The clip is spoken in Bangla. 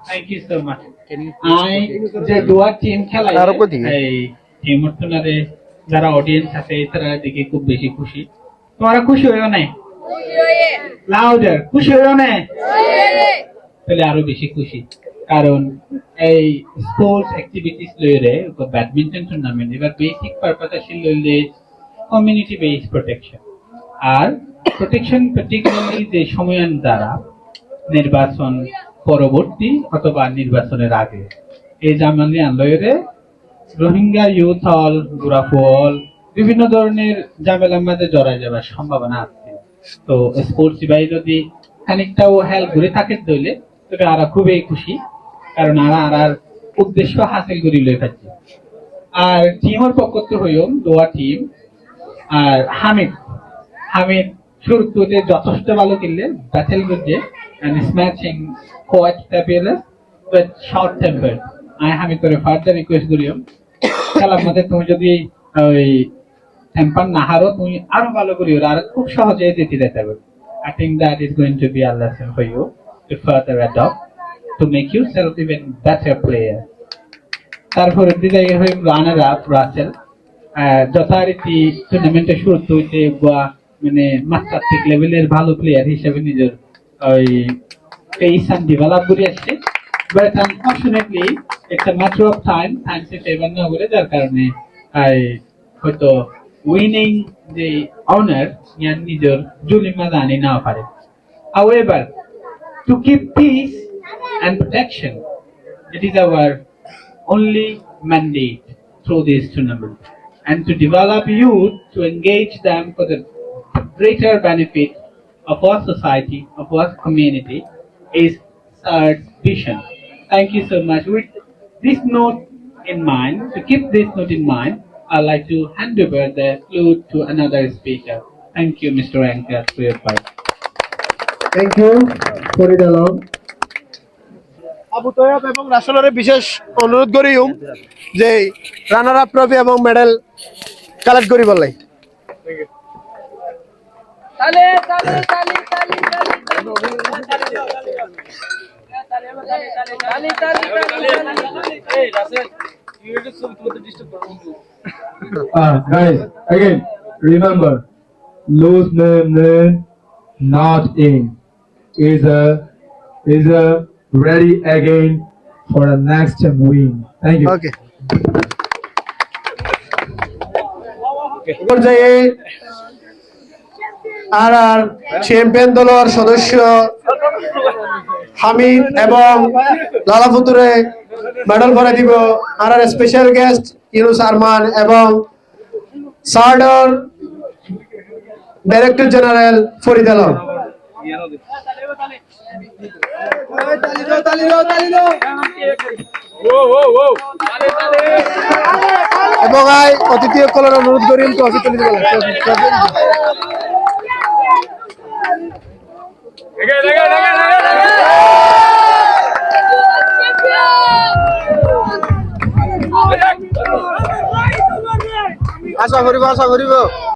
Thank you so much. I যে দোয়া টিম খেলা এই টিম টুর্নারে যারা অডিয়েন্স আছে তারা দেখে খুব বেশি খুশি। তোমরা খুশি হইও না? লাউডার খুশি হইও না? তাহলে আরো বেশি খুশি, কারণ এই স্পোর্টস অ্যাক্টিভিটিস লইরে ব্যাডমিন্টন টুর্নামেন্ট এবার বেসিক পারপাস আসলে লইলে কমিউনিটি বেসড প্রোটেকশন। আর প্রোটেকশন পার্টিকুলারলি যে সময়ান দ্বারা নির্বাচন পরবর্তী অথবা নির্বাচনের আগে এই জামানি আন্দোলনে রোহিঙ্গা ইউথ হল গুরাফল বিভিন্ন ধরনের ঝামেলার মধ্যে জড়ায় যাওয়ার সম্ভাবনা আছে। তো স্পোর্টস ভাই যদি খানিকটাও হেল্প করে থাকে দইলে তবে আরা খুবই খুশি, কারণ আর উদ্দেশ্য হাসিল করি লই থাকছে। আর টিমের পক্ষ থেকে হইও দোয়া টিম আর হামিদ হামিদ শুরুতে যথেষ্ট ভালো খেললে ব্যাটেল করছে and is matching quite fabulous but short tempered. I Hamid করে ফার্দার রিকোয়েস্ট করিও খেলার মধ্যে তুমি যদি ওই টেম্পার না হারো তুমি আরো ভালো করিও আর খুব সহজে জিতে যেতে পারবে। I think that is going to be a lesson for you to further adopt to make yourself even better player. তারপরে দিকে হয়ে রানার আপ রাসেল যথারীতি টুর্নামেন্টের শুরুতে হইতে বা মানে মাত্রাত্মক লেভেলের ভালো প্লেয়ার হিসেবে নিজের ওই পেস এন্ড ডেভেলপ করে আসছে, but unfortunately it's a matter of time টাইমসে ফেভার না করে যার কারণে হয়তো উইনিং যে অনার ইয়ার নিজের জুলিমা জানি না পারে। However, to keep peace and protection, it is our only mandate through this tournament, and to develop youth to engage them for the greater benefit of our society, of our community, is our vision. Thank you so much. With this note in mind, to keep this note in mind, I'd like to hand over the flute to another speaker. Thank you, Mr. Anker, for your part. Thank you, Farid Alam. Abu Taiyab এবং রাসেলের বিশেষ অনুরোধ করিও যে রানার আপ ট্রফি এবং মেডেল কালেক্ট করি বললাই। তালে তালে তালে তালে Guys, again, remember, lose name, not in. Is a ready again for the next win. Thank you. Okay. পর্যায়ে আর চ্যাম্পিয়ন দলের সদস্য হামিদ এবং লালাফুতুরে মেডেল ভরে দিব আর স্পেশাল গেস্ট ইউনুস আরমান এবং সার্ডর ডাইরেক্টর জেনারেল ফরিদ আলম। এবং অতিথি সকলের অনুরোধ করি ট্রফি তুলে দিবেন। আশা করিব